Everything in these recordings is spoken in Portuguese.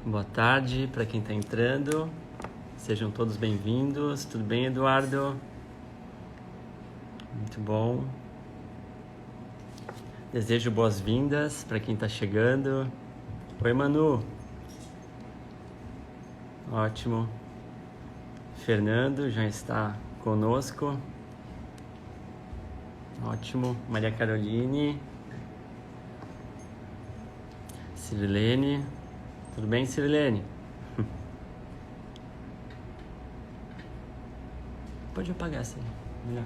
Boa tarde para quem está entrando. Sejam todos bem-vindos. Tudo bem, Eduardo? Muito bom. Desejo boas-vindas para quem está chegando. Oi, Manu. Ótimo. Fernando já está conosco. Ótimo. Maria Caroline. Cirilene. Tudo bem, Cirilene? Pode apagar essa aí, melhor.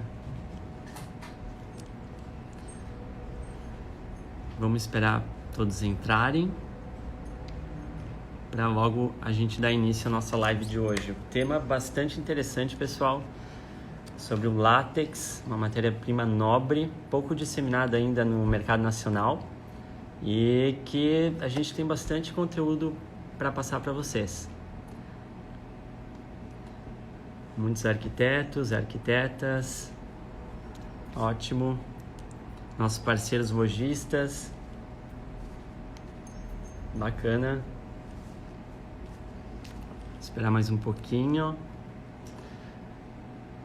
Vamos esperar todos entrarem para logo a gente dar início à nossa live de hoje. Um tema bastante interessante, pessoal, sobre o látex, uma matéria-prima nobre, pouco disseminada ainda no mercado nacional e que a gente tem bastante conteúdo para passar para vocês. Muitos arquitetos, arquitetas, ótimo. Nossos parceiros lojistas, bacana. Esperar mais um pouquinho.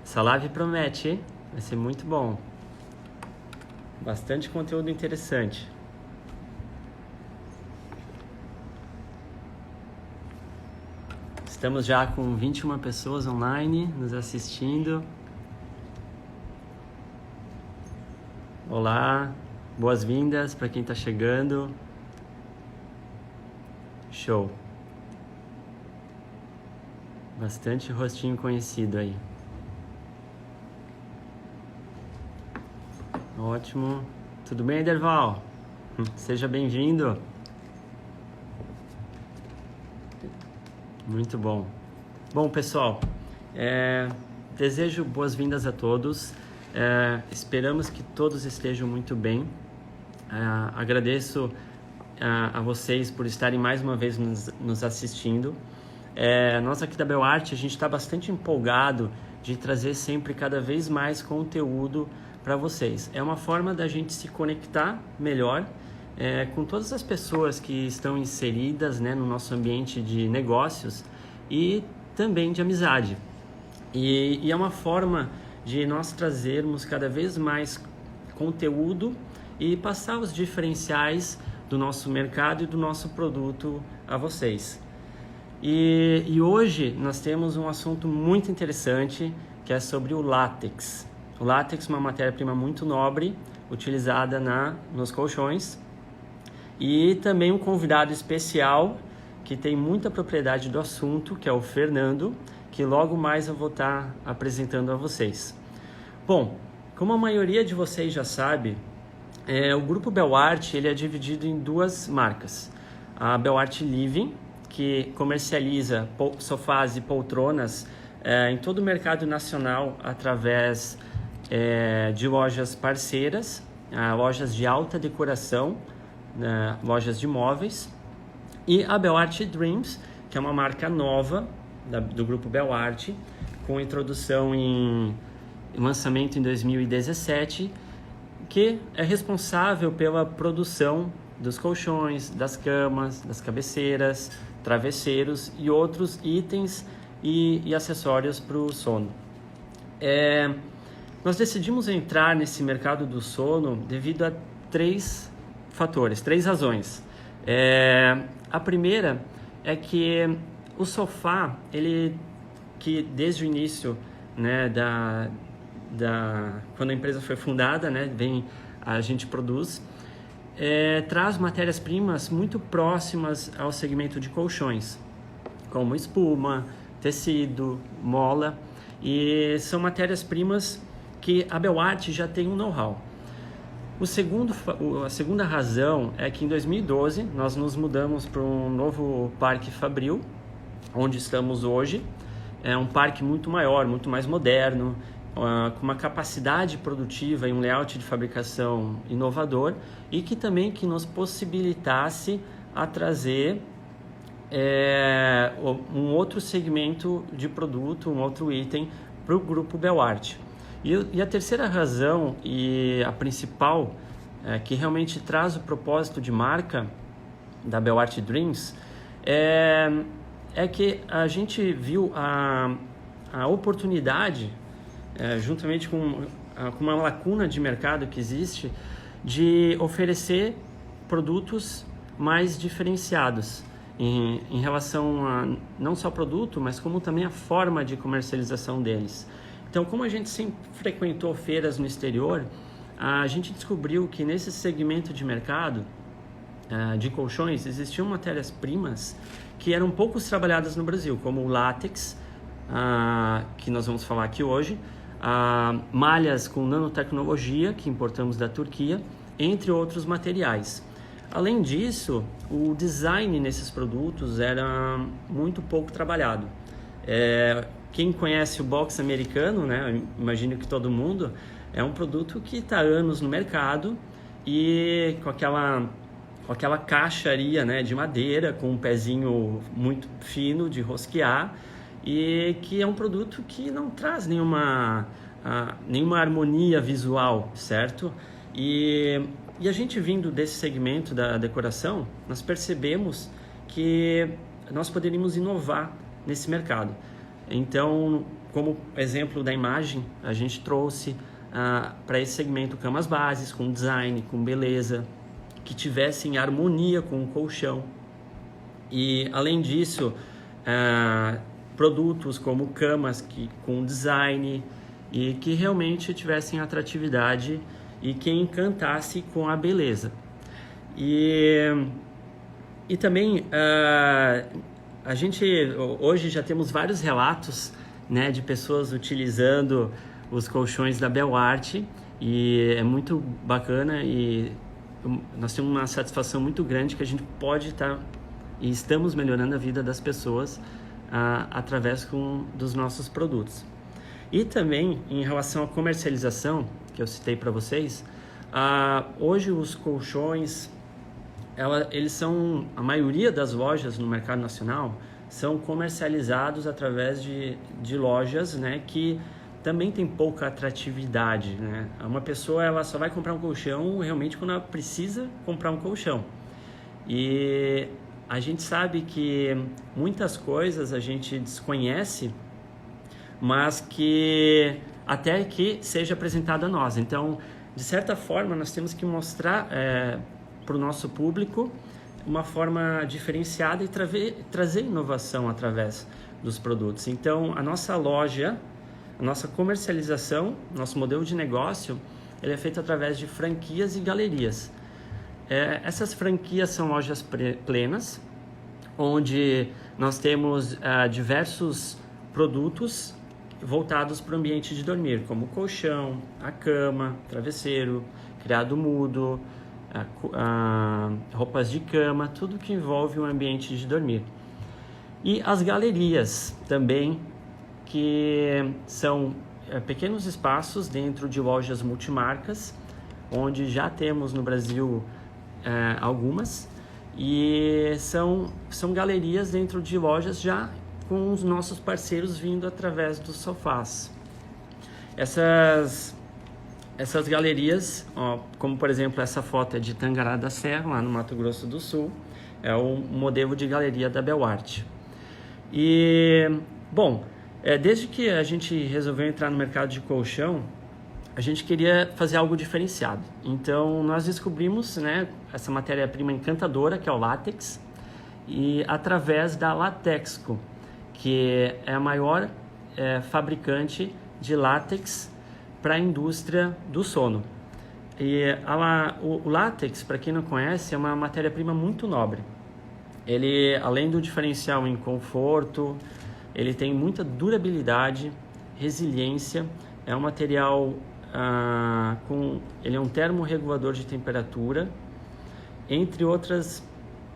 Essa live promete, hein? Vai ser muito bom. Bastante conteúdo interessante. Estamos já com 21 pessoas online nos assistindo. Olá, boas-vindas para quem está chegando. Show. Bastante rostinho conhecido aí. Ótimo. Tudo bem, Derval? Seja bem-vindo. Muito bom. Bom, pessoal, desejo boas-vindas a todos. Esperamos que todos estejam muito bem. Agradeço a vocês por estarem mais uma vez nos assistindo. Nós aqui da BelArt, a gente está bastante empolgado de trazer sempre cada vez mais conteúdo para vocês. É uma forma da gente se conectar melhor com todas as pessoas que estão inseridas, né, no nosso ambiente de negócios e também de amizade. E é uma forma de nós trazermos cada vez mais conteúdo e passar os diferenciais do nosso mercado e do nosso produto a vocês. E hoje nós temos um assunto muito interessante que é sobre o látex. O látex é uma matéria-prima muito nobre, utilizada nos colchões. E também um convidado especial que tem muita propriedade do assunto, que é o Fernando, que logo mais eu vou estar apresentando a vocês. Bom, como a maioria de vocês já sabe, o Grupo BelArt ele é dividido em duas marcas. A BelArt Living, que comercializa sofás e poltronas em todo o mercado nacional através de lojas parceiras, lojas de alta decoração, lojas de móveis, e a BelArt Dreams, que é uma marca nova do grupo BelArt, com introdução em lançamento em 2017, que é responsável pela produção dos colchões, das camas, das cabeceiras, travesseiros e outros itens e acessórios para o sono. Nós decidimos entrar nesse mercado do sono devido a três razões. A primeira é que o sofá, que desde o início, né, quando a empresa foi fundada, né, a gente produz, traz matérias-primas muito próximas ao segmento de colchões, como espuma, tecido, mola, e são matérias-primas que a BelArt já tem um know-how. A segunda razão é que em 2012 nós nos mudamos para um novo Parque Fabril, onde estamos hoje. É um parque muito maior, muito mais moderno, com uma capacidade produtiva e um layout de fabricação inovador e que também nos possibilitasse a trazer um outro segmento de produto, um outro item para o grupo BelArt. E a terceira razão e a principal, que realmente traz o propósito de marca da BelArt Dreams, é que a gente viu a oportunidade, juntamente com uma lacuna de mercado que existe, de oferecer produtos mais diferenciados em relação a não só produto, mas como também a forma de comercialização deles. Então, como a gente sempre frequentou feiras no exterior, a gente descobriu que nesse segmento de mercado de colchões existiam matérias-primas que eram poucos trabalhadas no Brasil, como o látex, que nós vamos falar aqui hoje, malhas com nanotecnologia, que importamos da Turquia, entre outros materiais. Além disso, o design nesses produtos era muito pouco trabalhado. Quem conhece o box americano, né, imagino que todo mundo, é um produto que está há anos no mercado e com aquela caixaria, né, de madeira, com um pezinho muito fino de rosquear, e que é um produto que não traz nenhuma harmonia visual, certo? E a gente vindo desse segmento da decoração, nós percebemos que nós poderíamos inovar nesse mercado. Então, como exemplo da imagem, a gente trouxe para esse segmento camas bases, com design, com beleza, que tivessem harmonia com o colchão. E, além disso, produtos como camas com design e que realmente tivessem atratividade e que encantasse com a beleza. E também a gente hoje já temos vários relatos, né, de pessoas utilizando os colchões da Belarte, e é muito bacana, e nós temos uma satisfação muito grande que a gente pode estar e estamos melhorando a vida das pessoas através dos nossos produtos. E também em relação à comercialização, que eu citei para vocês, hoje os colchões, eles são, a maioria das lojas no mercado nacional são comercializados através de lojas, né, que também tem pouca atratividade, né? Uma pessoa, ela só vai comprar um colchão realmente quando ela precisa comprar um colchão. E a gente sabe que muitas coisas a gente desconhece, mas que até que seja apresentado a nós. Então, de certa forma, nós temos que mostrar para o nosso público uma forma diferenciada e trazer inovação através dos produtos. Então, a nossa loja, a nossa comercialização, nosso modelo de negócio, ele é feito através de franquias e galerias. Essas franquias são lojas plenas, onde nós temos diversos produtos voltados para o ambiente de dormir, como o colchão, a cama, travesseiro, criado mudo, roupas de cama, tudo que envolve o ambiente de dormir. E as galerias também, que são pequenos espaços dentro de lojas multimarcas, onde já temos no Brasil algumas, e são galerias dentro de lojas já com os nossos parceiros vindo através dos sofás. Essas galerias, como por exemplo essa foto é de Tangará da Serra, lá no Mato Grosso do Sul, é o modelo de galeria da Belarte. E, bom, desde que a gente resolveu entrar no mercado de colchão, a gente queria fazer algo diferenciado. Então, nós descobrimos, né, essa matéria-prima encantadora, que é o látex, e através da Latexco, que é a maior fabricante de látex para a indústria do sono. E o látex, para quem não conhece, é uma matéria-prima muito nobre. Ele, além do diferencial em conforto, ele tem muita durabilidade, resiliência, é um material ele é um termorregulador de temperatura, entre outras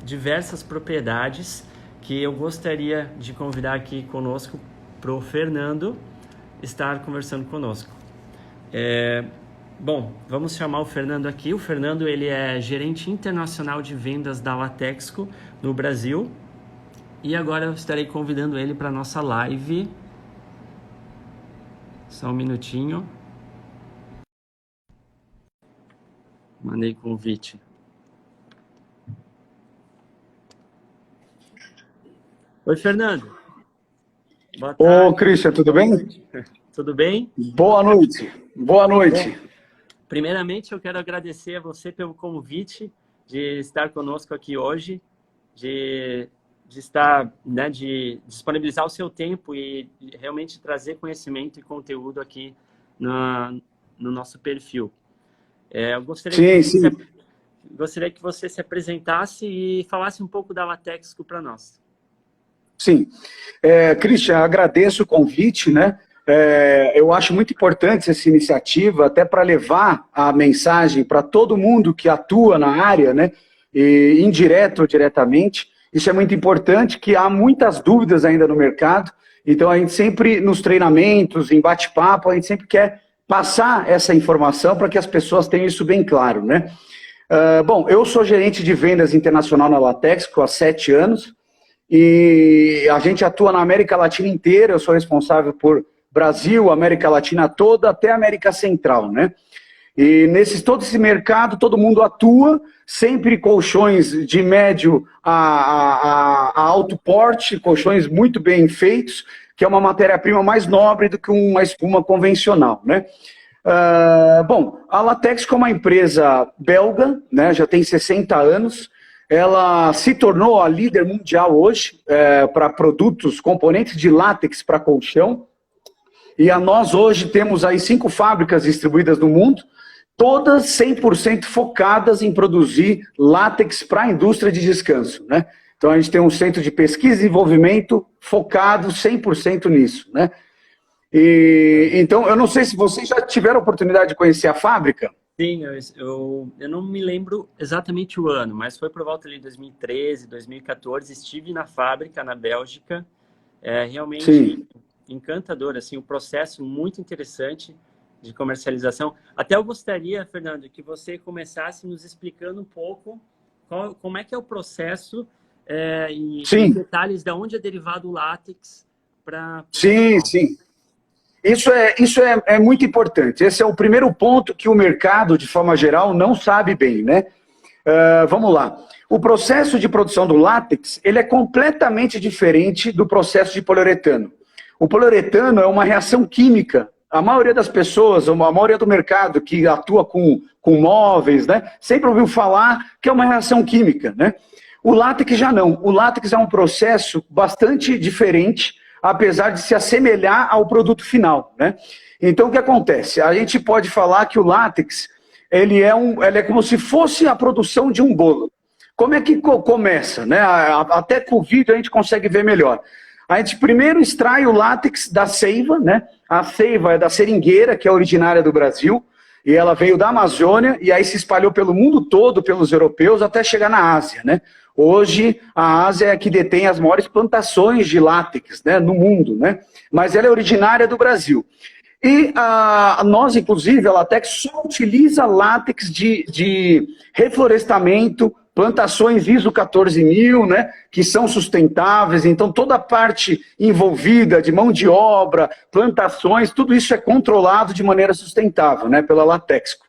diversas propriedades que eu gostaria de convidar aqui conosco para o Fernando estar conversando conosco. Bom, vamos chamar o Fernando aqui. O Fernando, ele é gerente internacional de vendas da Latexco no Brasil. E agora eu estarei convidando ele para a nossa live. Só um minutinho. Mandei convite. Oi, Fernando. Boa Ô, tarde. Christian, tudo bem? Tudo bem? Boa noite. Boa Bom, noite. primeiramente eu quero agradecer a você pelo convite de estar conosco aqui hoje, de, de estar, né, de disponibilizar o seu tempo e realmente trazer conhecimento e conteúdo aqui no nosso perfil. Eu Sim, sim, gostaria que você se apresentasse e falasse um pouco da Latexco para nós. sim. Christian, agradeço o convite, né? Eu acho muito importante essa iniciativa, até para levar a mensagem para todo mundo que atua na área, né? E indireto ou diretamente. Isso é muito importante, que há muitas dúvidas ainda no mercado. Então, a gente sempre, nos treinamentos, em bate-papo, a gente sempre quer passar essa informação para que as pessoas tenham isso bem claro, né? Bom, eu sou gerente de vendas internacional na Latexco há 7 anos e a gente atua na América Latina inteira. Eu sou responsável por Brasil, América Latina toda, até América Central, né? E todo esse mercado, todo mundo atua, sempre colchões de médio a alto porte, colchões muito bem feitos, que é uma matéria-prima mais nobre do que uma espuma convencional, né? Bom, a Latex, como uma empresa belga, né, já tem 60 anos, ela se tornou a líder mundial hoje para produtos, componentes de látex para colchão. E nós hoje temos aí 5 fábricas distribuídas no mundo, todas 100% focadas em produzir látex para a indústria de descanso, né? Então a gente tem um centro de pesquisa e desenvolvimento focado 100% nisso, né? Então, eu não sei se vocês já tiveram a oportunidade de conhecer a fábrica. Sim, eu não me lembro exatamente o ano, mas foi por volta de 2013, 2014, estive na fábrica, na Bélgica, realmente Sim. encantador, assim, um processo muito interessante de comercialização. Até eu gostaria, Fernando, que você começasse nos explicando um pouco como é que é o processo e Sim, detalhes de onde é derivado o látex para... sim, sim. Isso é muito importante. Esse é o primeiro ponto que o mercado, de forma geral, não sabe bem, né? Vamos lá. O processo de produção do látex, ele é completamente diferente do processo de poliuretano. O poliuretano é uma reação química. A maioria das pessoas, a maioria do mercado que atua com móveis, né, sempre ouviu falar que é uma reação química, né? O látex já não. O látex é um processo bastante diferente, apesar de se assemelhar ao produto final, né? Então, o que acontece? A gente pode falar que o látex, ele é como se fosse a produção de um bolo. Como é que começa, né? Até com o vídeo a gente consegue ver melhor. A gente primeiro extrai o látex da seiva, né? A seiva é da seringueira, que é originária do Brasil, e ela veio da Amazônia, e aí se espalhou pelo mundo todo, pelos europeus, até chegar na Ásia, né? Hoje, a Ásia é que detém as maiores plantações de látex, né, no mundo, né? Mas ela é originária do Brasil. E nós, inclusive, a Latex só utiliza látex de reflorestamento, plantações ISO 14000, né, que são sustentáveis. Então, toda a parte envolvida de mão de obra, plantações, tudo isso é controlado de maneira sustentável, né, pela Latexco.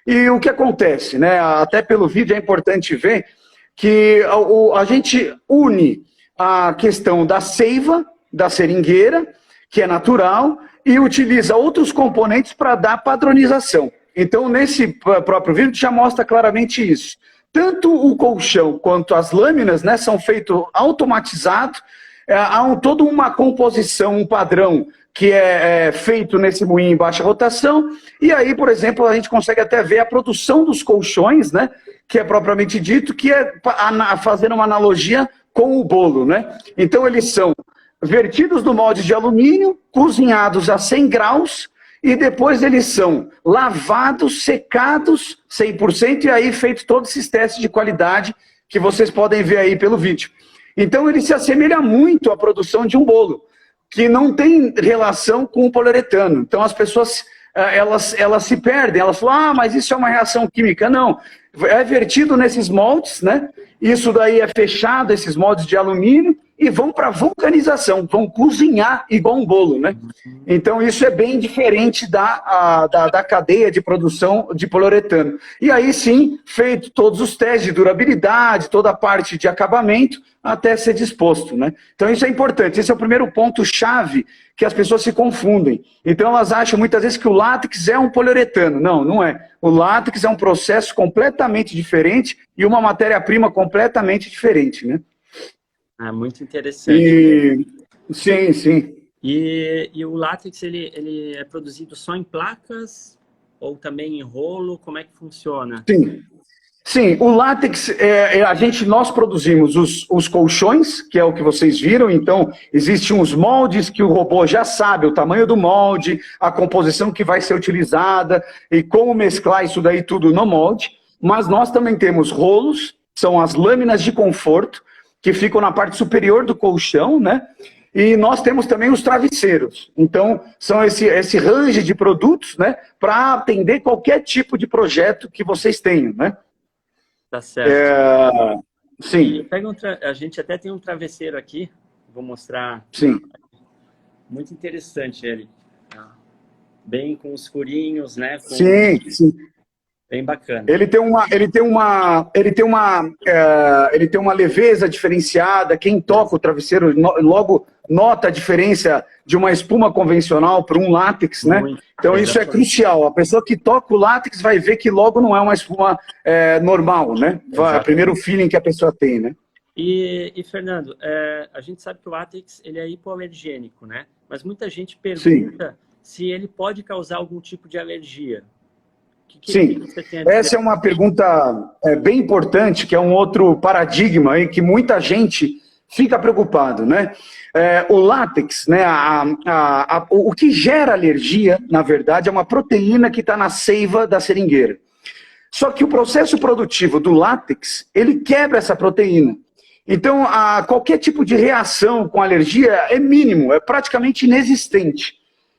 E o que acontece, né, até pelo vídeo é importante ver que a gente une a questão da seiva, da seringueira, que é natural, e utiliza outros componentes para dar padronização. Então, nesse próprio vídeo, já mostra claramente isso. Tanto o colchão quanto as lâminas, né, são feitos automatizados, há toda uma composição, um padrão que é feito nesse moinho em baixa rotação, e aí, por exemplo, a gente consegue até ver a produção dos colchões, né, que é propriamente dito, que é fazendo uma analogia com o bolo, né? Então, eles são vertidos no molde de alumínio, cozinhados a 100 graus, e depois eles são lavados, secados 100%, e aí feito todos esses testes de qualidade que vocês podem ver aí pelo vídeo. Então, ele se assemelha muito à produção de um bolo, que não tem relação com o poliuretano. Então, as pessoas elas se perdem, elas falam, mas isso é uma reação química. Não, é vertido nesses moldes, né? Isso daí é fechado, esses moldes de alumínio, e vão para vulcanização, vão cozinhar igual um bolo, né? Então isso é bem diferente da cadeia de produção de poliuretano. E aí sim, feito todos os testes de durabilidade, toda a parte de acabamento, até ser disposto, né? Então isso é importante, esse é o primeiro ponto-chave que as pessoas se confundem. Então elas acham muitas vezes que o látex é um poliuretano. Não, não é. O látex é um processo completamente diferente e uma matéria-prima completamente diferente, né? Ah, muito interessante. Sim, sim. E o látex, ele é produzido só em placas ou também em rolo? Como é que funciona? Sim. Sim, o látex, nós produzimos os colchões, que é o que vocês viram, então existem uns moldes que o robô já sabe o tamanho do molde, a composição que vai ser utilizada e como mesclar isso daí tudo no molde, mas nós também temos rolos, são as lâminas de conforto, que ficam na parte superior do colchão, né? E nós temos também os travesseiros. Então, são esse range de produtos, né? Para atender qualquer tipo de projeto que vocês tenham, né? Tá certo. Sim. A gente até tem um travesseiro aqui, vou mostrar. Sim. Muito interessante ele. Bem com os furinhos, né? Sim, sim. Bem bacana. Ele tem uma leveza diferenciada. Quem toca o travesseiro logo nota a diferença de uma espuma convencional para um látex, né? Então isso é crucial. A pessoa que toca o látex vai ver que logo não é uma espuma normal, né? É o primeiro feeling que a pessoa tem, né? E Fernando, a gente sabe que o látex ele é hipoalergênico, né? Mas muita gente pergunta se ele pode causar algum tipo de alergia. Sim, essa é uma pergunta bem importante, que é um outro paradigma aí que muita gente fica preocupado, né? O látex, né? O que gera alergia, na verdade, é uma proteína que está na seiva da seringueira. Só que o processo produtivo do látex, ele quebra essa proteína. Então, qualquer tipo de reação com alergia é mínimo, é praticamente inexistente.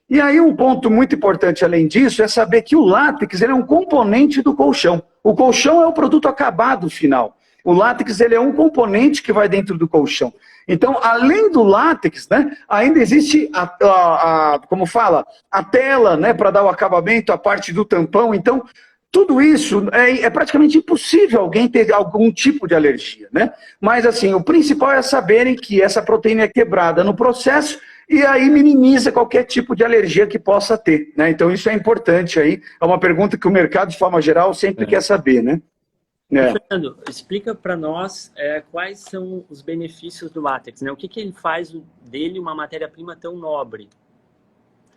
E aí um ponto muito importante além disso é saber que o látex ele é um componente do colchão. O colchão é o produto acabado final. O látex ele é um componente que vai dentro do colchão. Então, além do látex, né, ainda existe como fala, a tela, né, para dar o acabamento, a parte do tampão. Então, tudo isso é praticamente impossível alguém ter algum tipo de alergia, né? Mas assim, o principal é saberem que essa proteína é quebrada no processo e aí minimiza qualquer tipo de alergia que possa ter, né? Então isso é importante aí, é uma pergunta que o mercado de forma geral sempre quer saber, né? Fernando, explica para nós quais são os benefícios do látex, né? O que ele faz dele uma matéria-prima tão nobre?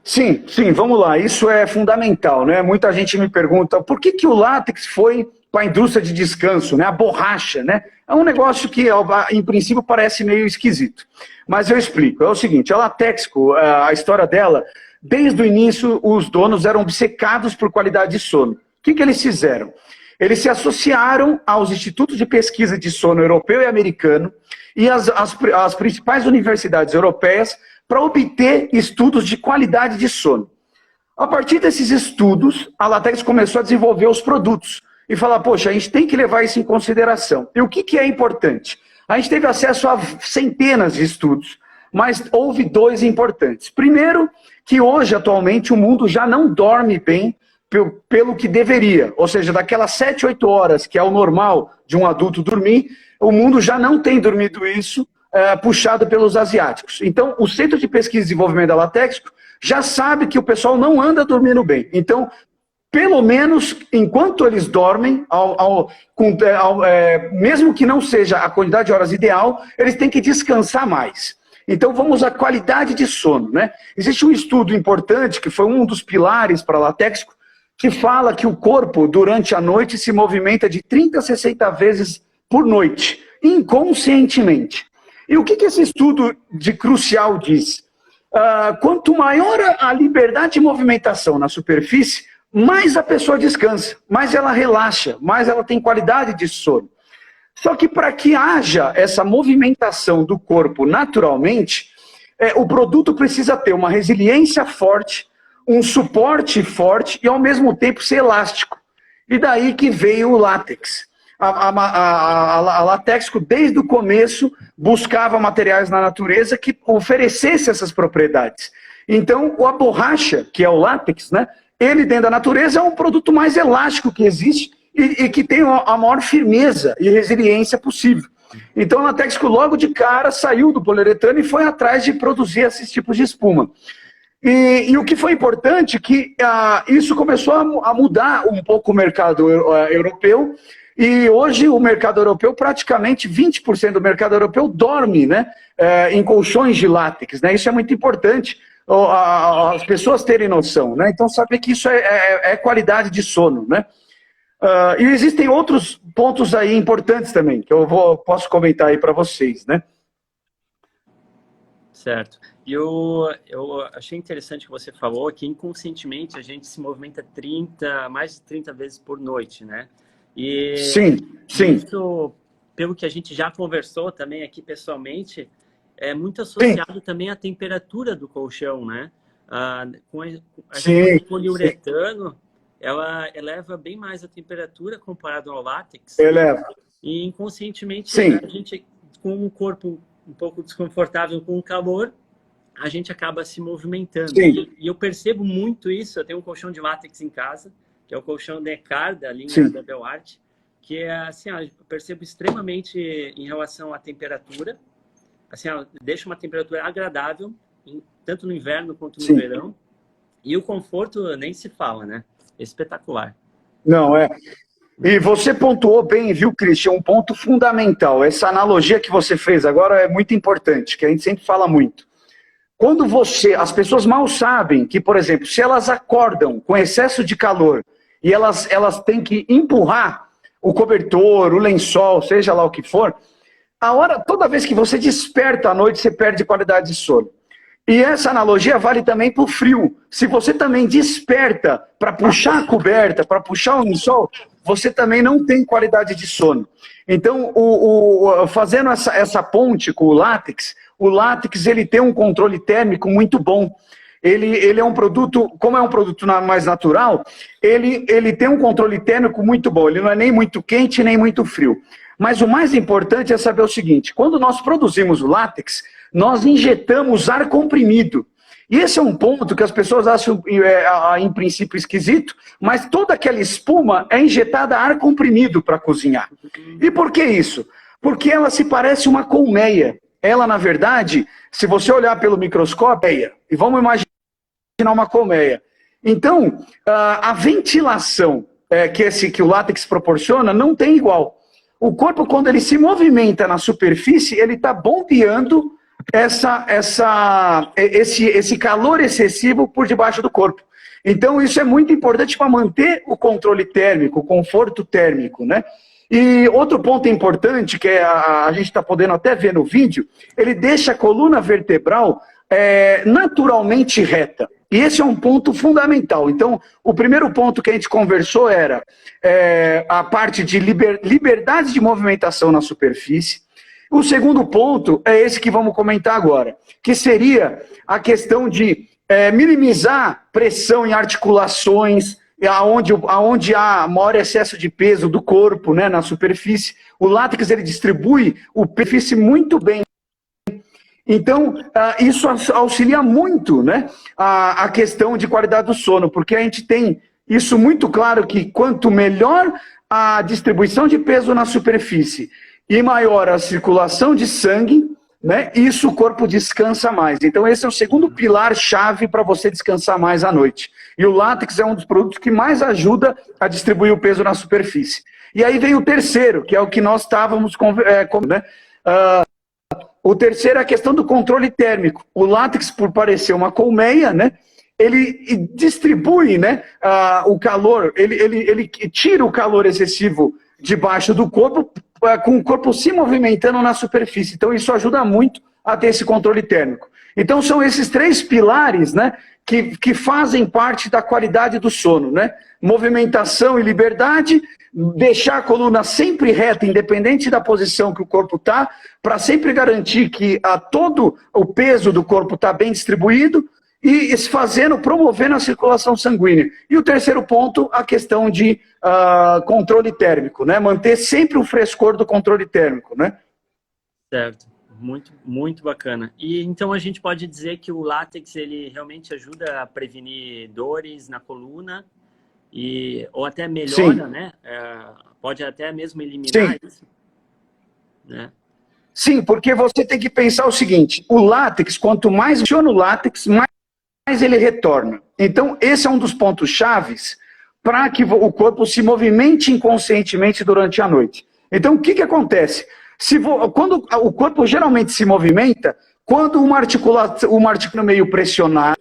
Sim, vamos lá, isso é fundamental, né? Muita gente me pergunta por que o látex foi para a indústria de descanso, né? A borracha, né? É um negócio que, em princípio, parece meio esquisito. Mas eu explico. É o seguinte, a Latexco, a história dela, desde o início, os donos eram obcecados por qualidade de sono. O que eles fizeram? Eles se associaram aos institutos de pesquisa de sono europeu e americano e as principais universidades europeias para obter estudos de qualidade de sono. A partir desses estudos, a Latex começou a desenvolver os produtos e falar, poxa, a gente tem que levar isso em consideração. E o que é importante? A gente teve acesso a centenas de estudos, mas houve dois importantes. Primeiro, que hoje, atualmente, o mundo já não dorme bem pelo que deveria. Ou seja, daquelas 7, 8 horas, que é o normal de um adulto dormir, o mundo já não tem dormido isso, puxado pelos asiáticos. Então, o Centro de Pesquisa e Desenvolvimento da Latexco já sabe que o pessoal não anda dormindo bem. Então, pelo menos, enquanto eles dormem, mesmo que não seja a quantidade de horas ideal, eles têm que descansar mais. Então, vamos à qualidade de sono, né? Existe um estudo importante, que foi um dos pilares para a Latexco, que fala que o corpo, durante a noite, se movimenta de 30 a 60 vezes por noite, inconscientemente. E o que esse estudo de crucial diz? Quanto maior a liberdade de movimentação na superfície, mais a pessoa descansa, mais ela relaxa, mais ela tem qualidade de sono. Só que para que haja essa movimentação do corpo naturalmente, o produto precisa ter uma resiliência forte, um suporte forte e ao mesmo tempo ser elástico. E daí que veio o látex. a Latexco, desde o começo, buscava materiais na natureza que oferecesse essas propriedades. Então, a borracha, que é o látex, né, ele dentro da natureza é um produto mais elástico que existe e que tem a maior firmeza e resiliência possível. Então, a Latexco logo de cara saiu do poliuretano e foi atrás de produzir esses tipos de espuma. E o que foi importante é que isso começou a mudar um pouco o mercado europeu, e hoje o mercado europeu, praticamente 20% do mercado europeu dorme, né, em colchões de látex, né? Isso é muito importante, as pessoas terem noção, né? Então, saber que isso é qualidade de sono, né? E existem outros pontos aí importantes também, que eu posso comentar aí para vocês, né? Certo. E eu achei interessante que você falou que inconscientemente a gente se movimenta mais de 30 vezes por noite, né? E sim. isso, pelo que a gente já conversou também aqui pessoalmente, é muito associado também à temperatura do colchão, né? Com o poliuretano, ela eleva bem mais a temperatura comparado ao látex. Eleva. E inconscientemente, a gente, com um corpo um pouco desconfortável com o calor, a gente acaba se movimentando. E eu percebo muito isso. Eu tenho um colchão de látex em casa, que é o colchão Necar, da linha da Belart, que é assim, eu percebo extremamente em relação à temperatura. Assim, deixa uma temperatura agradável, tanto no inverno quanto no verão. E o conforto nem se fala, né? Espetacular. Não, E você pontuou bem, viu, Christian, um ponto fundamental. Essa analogia que você fez agora é muito importante, que a gente sempre fala muito. Quando as pessoas mal sabem que, por exemplo, se elas acordam com excesso de calor e elas têm que empurrar o cobertor, o lençol, seja lá o que for, toda vez que você desperta à noite, você perde qualidade de sono. E essa analogia vale também para o frio. Se você também desperta para puxar a coberta, para puxar o lençol, você também não tem qualidade de sono. Então, fazendo essa ponte com o látex ele tem um controle térmico muito bom. Ele é um produto, como é um produto mais natural, ele tem um controle térmico muito bom. Ele não é nem muito quente, nem muito frio. Mas o mais importante é saber o seguinte, quando nós produzimos o látex, nós injetamos ar comprimido. E esse é um ponto que as pessoas acham, em princípio, esquisito, mas toda aquela espuma é injetada ar comprimido para cozinhar. E por que isso? Porque ela se parece uma colmeia. Ela, na verdade, se você olhar pelo microscópio, e vamos imaginar uma colmeia. Então, a ventilação que o látex proporciona não tem igual. O corpo, quando ele se movimenta na superfície, ele está bombeando esse calor excessivo por debaixo do corpo. Então, isso é muito importante para manter o controle térmico, o conforto térmico, né? E outro ponto importante, que a gente está podendo até ver no vídeo, ele deixa a coluna vertebral naturalmente reta. E esse é um ponto fundamental. Então, o primeiro ponto que a gente conversou era a parte de liberdade de movimentação na superfície. O segundo ponto é esse que vamos comentar agora, que seria a questão de minimizar pressão em articulações, aonde há maior excesso de peso do corpo, né, na superfície. O látex ele distribui o superfície muito bem. Então, isso auxilia muito, né, a questão de qualidade do sono, porque a gente tem isso muito claro que quanto melhor a distribuição de peso na superfície e maior a circulação de sangue, né, isso o corpo descansa mais. Então esse é o segundo pilar-chave para você descansar mais à noite. E o látex é um dos produtos que mais ajuda a distribuir o peso na superfície. E aí vem o terceiro, que é o que nós estávamos né? O terceiro é a questão do controle térmico. O látex, por parecer uma colmeia, né, ele distribui, né, o calor, ele tira o calor excessivo debaixo do corpo, com o corpo se movimentando na superfície. Então isso ajuda muito a ter esse controle térmico. Então são esses três pilares, né, que fazem parte da qualidade do sono, né? Movimentação e liberdade, deixar a coluna sempre reta, independente da posição que o corpo está, para sempre garantir que todo o peso do corpo está bem distribuído, e promovendo a circulação sanguínea. E o terceiro ponto, a questão de controle térmico, né? Manter sempre o frescor do controle térmico, né? Certo, muito, muito bacana. E então a gente pode dizer que o látex, ele realmente ajuda a prevenir dores na coluna, ou até melhora, Sim. né? Pode até mesmo eliminar isso, né? Sim, porque você tem que pensar o seguinte, o látex, quanto mais funciona o látex, mais ele retorna. Então, esse é um dos pontos chaves para que o corpo se movimente inconscientemente durante a noite. Então, o que acontece? Quando o corpo geralmente se movimenta, quando uma articulação meio pressionada,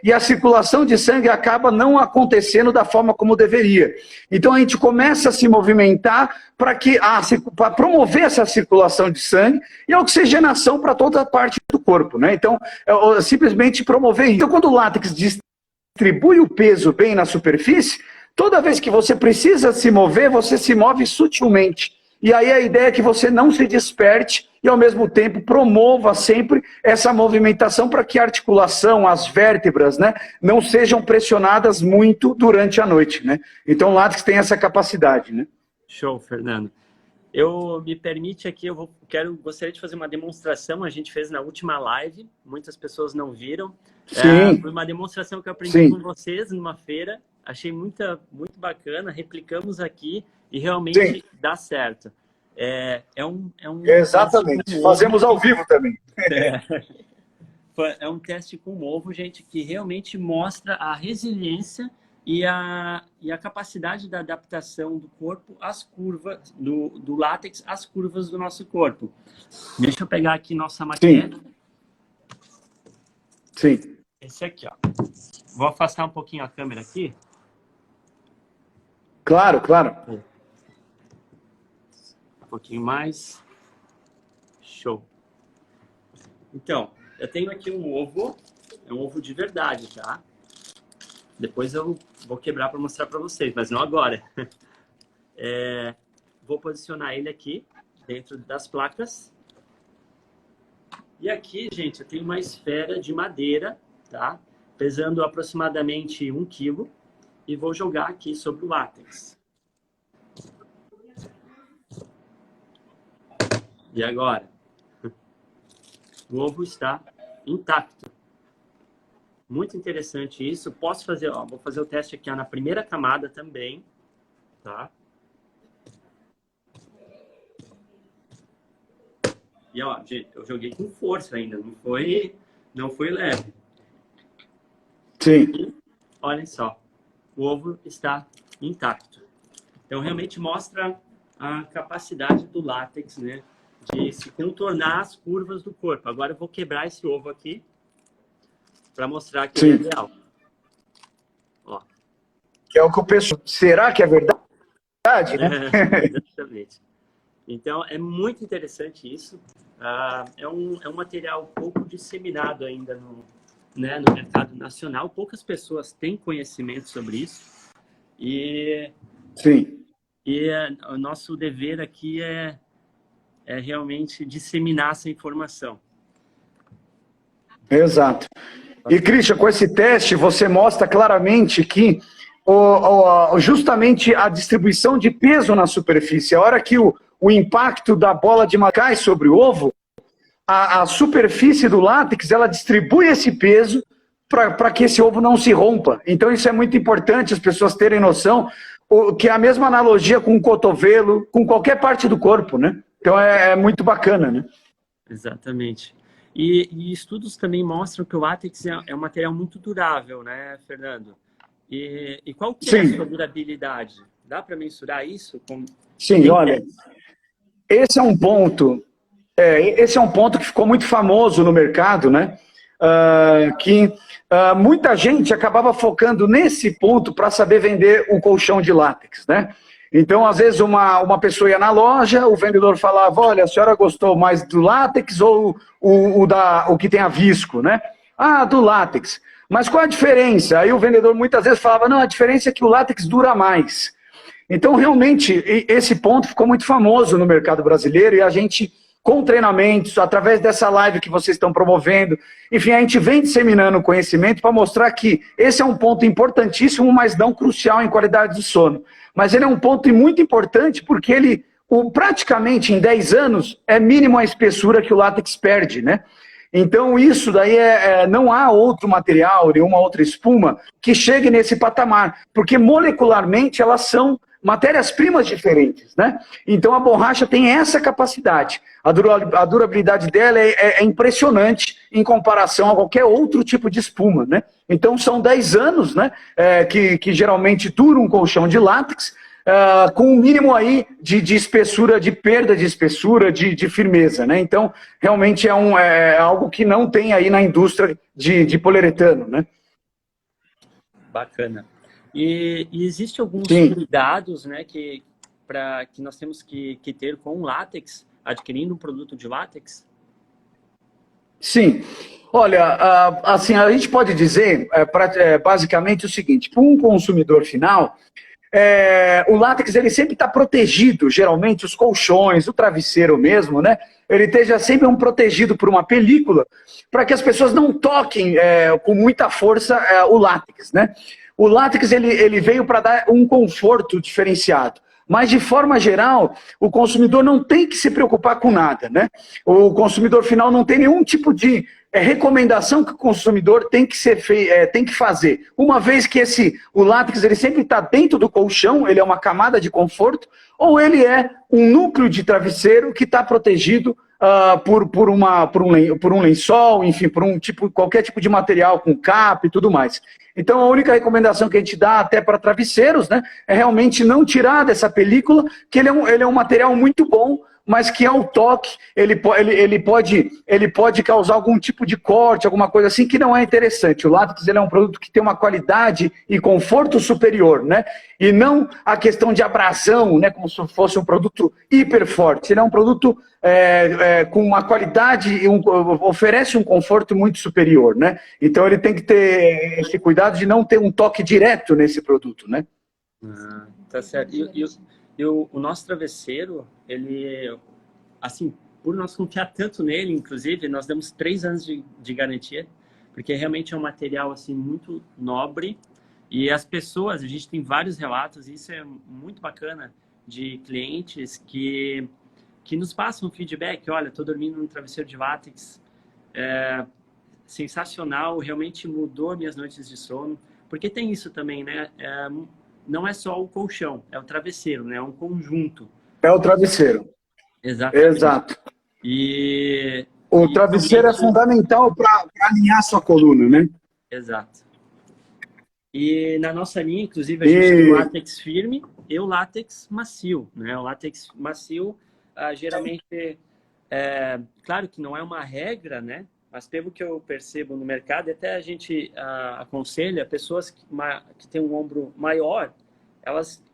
e a circulação de sangue acaba não acontecendo da forma como deveria. Então a gente começa a se movimentar para promover essa circulação de sangue e a oxigenação para toda a parte do corpo, né? Então, simplesmente promover isso. Então, quando o látex distribui o peso bem na superfície, toda vez que você precisa se mover, você se move sutilmente. E aí a ideia é que você não se desperte e, ao mesmo tempo, promova sempre essa movimentação para que a articulação, as vértebras, né, não sejam pressionadas muito durante a noite, né? Então, o látex tem essa capacidade, né? Show, Fernando. Me permite aqui, gostaria de fazer uma demonstração, a gente fez na última live, muitas pessoas não viram. Sim. Foi uma demonstração que eu aprendi com vocês numa feira, achei muito bacana, replicamos aqui e realmente dá certo. Exatamente, fazemos ao vivo também. É um teste com ovo, gente, que realmente mostra a resiliência e a capacidade da adaptação do corpo às curvas, do látex às curvas do nosso corpo. Deixa eu pegar aqui nossa maquete. Sim. Esse aqui, ó. Vou afastar um pouquinho a câmera aqui. Claro, claro. Um pouquinho mais. Show. Então, eu tenho aqui um ovo. É um ovo de verdade, tá? Depois eu vou quebrar para mostrar para vocês, mas não agora. Vou posicionar ele aqui, dentro das placas. E aqui, gente, eu tenho uma esfera de madeira, tá? Pesando aproximadamente 1 kg. E vou jogar aqui sobre o látex. E agora? O ovo está intacto. Muito interessante isso. Posso fazer, vou fazer o teste aqui na primeira camada também, tá? E ó, gente, eu joguei com força ainda, não foi leve. Sim. E, olhem só, o ovo está intacto. Então realmente mostra a capacidade do látex, né, de se contornar as curvas do corpo. Agora eu vou quebrar esse ovo aqui para mostrar que ele é real. Ó. Que é o que o pessoal... Será que é verdade? Exatamente. Então, é muito interessante isso. É um material pouco disseminado ainda no mercado nacional. Poucas pessoas têm conhecimento sobre isso. Sim. O nosso dever aqui é realmente disseminar essa informação. Exato. E, Christian, com esse teste, você mostra claramente que justamente a distribuição de peso na superfície, a hora que o impacto da bola de cai sobre o ovo, a superfície do látex, ela distribui esse peso para que esse ovo não se rompa. Então, isso é muito importante as pessoas terem noção, que é a mesma analogia com o cotovelo, com qualquer parte do corpo, né? Então, é muito bacana, né? Exatamente. E estudos também mostram que o látex é um material muito durável, né, Fernando? E qual que é a sua durabilidade? Dá para mensurar isso? Sim, olha, esse é um ponto que ficou muito famoso no mercado, né? Muita gente acabava focando nesse ponto para saber vender o colchão de látex, né? Então, às vezes, uma pessoa ia na loja, o vendedor falava, olha, a senhora gostou mais do látex ou o que tem a visco, né? Ah, do látex. Mas qual a diferença? Aí o vendedor muitas vezes falava, não, a diferença é que o látex dura mais. Então, realmente, esse ponto ficou muito famoso no mercado brasileiro e a gente com treinamentos, através dessa live que vocês estão promovendo. Enfim, a gente vem disseminando conhecimento para mostrar que esse é um ponto importantíssimo, mas não crucial em qualidade de sono. Mas ele é um ponto muito importante porque ele, praticamente em 10 anos, é mínimo a espessura que o látex perde, né? Então isso daí não há outro material, nenhuma outra espuma que chegue nesse patamar, porque molecularmente elas são matérias-primas diferentes, né? Então a borracha tem essa capacidade. A durabilidade dela é impressionante em comparação a qualquer outro tipo de espuma, né? Então são 10 anos, né, que geralmente dura um colchão de látex, com um mínimo aí de espessura, de perda de espessura, de firmeza, né? Então, realmente é algo que não tem aí na indústria de poliuretano, né? Bacana. E existe alguns Sim. cuidados, né, que nós temos que ter com o látex, adquirindo um produto de látex? Sim. Olha, assim, a gente pode dizer basicamente o seguinte: para um consumidor final, o látex ele sempre está protegido, geralmente os colchões, o travesseiro mesmo, né? Ele esteja sempre protegido por uma película para que as pessoas não toquem com muita força o látex, né? O látex ele veio para dar um conforto diferenciado. Mas, de forma geral, o consumidor não tem que se preocupar com nada, né? O consumidor final não tem nenhum tipo de recomendação que o consumidor tem que fazer. Uma vez que o látex ele sempre está dentro do colchão, ele é uma camada de conforto, ou ele é um núcleo de travesseiro que está protegido por um lençol, enfim, qualquer tipo de material com capa e tudo mais. Então, a única recomendação que a gente dá até para travesseiros, né, é realmente não tirar dessa película, que ele é um material muito bom, mas que ao toque ele pode causar algum tipo de corte, alguma coisa assim, que não é interessante. O látex ele é um produto que tem uma qualidade e conforto superior, né? E não a questão de abrasão, né, como se fosse um produto hiper forte. Ele é um produto com uma qualidade e oferece um conforto muito superior, né? Então ele tem que ter esse cuidado de não ter um toque direto nesse produto, né? Tá certo. O nosso travesseiro, ele, assim, por nós confiar tanto nele, inclusive, nós damos 3 anos de garantia, porque realmente é um material, assim, muito nobre. E as pessoas, a gente tem vários relatos, e isso é muito bacana, de clientes que nos passam feedback. Olha, estou dormindo num travesseiro de látex, sensacional, realmente mudou minhas noites de sono. Porque tem isso também, né? Não é só o colchão, é o travesseiro, né? É um conjunto. É o travesseiro. Exatamente. Exato. O E travesseiro realmente... é fundamental para alinhar sua coluna, né? Exato. E na nossa linha, inclusive, a gente tem o látex firme e o látex macio, né? O látex macio, geralmente, claro que não é uma regra, né? Mas pelo que eu percebo no mercado, até a gente aconselha pessoas que têm um ombro maior,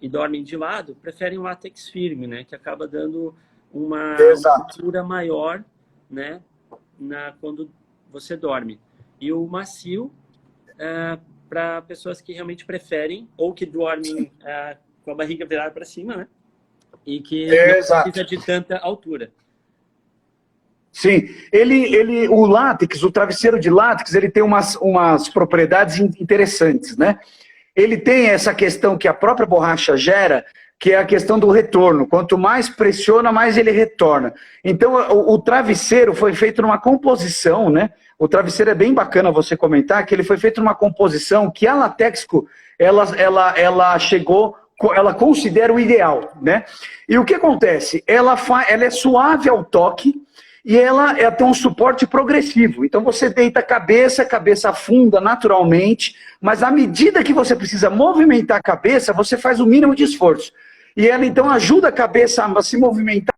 e dormem de lado, preferem o látex firme, né? Que acaba dando uma altura maior, né? Quando você dorme. E o macio, para pessoas que realmente preferem, ou que dormem com a barriga virada para cima, né? E que não precisa de tanta altura. Sim, o látex, o travesseiro de látex, ele tem umas propriedades interessantes, né? Ele tem essa questão que a própria borracha gera, que é a questão do retorno. Quanto mais pressiona, mais ele retorna. Então, o travesseiro foi feito numa composição, né? O travesseiro é bem bacana você comentar, que ele foi feito numa composição que a Latexco, ela chegou... Ela considera o ideal, né? E o que acontece? Ela é suave ao toque, e ela tem um suporte progressivo. Então você deita a cabeça afunda naturalmente, mas à medida que você precisa movimentar a cabeça, você faz o mínimo de esforço. E ela então ajuda a cabeça a se movimentar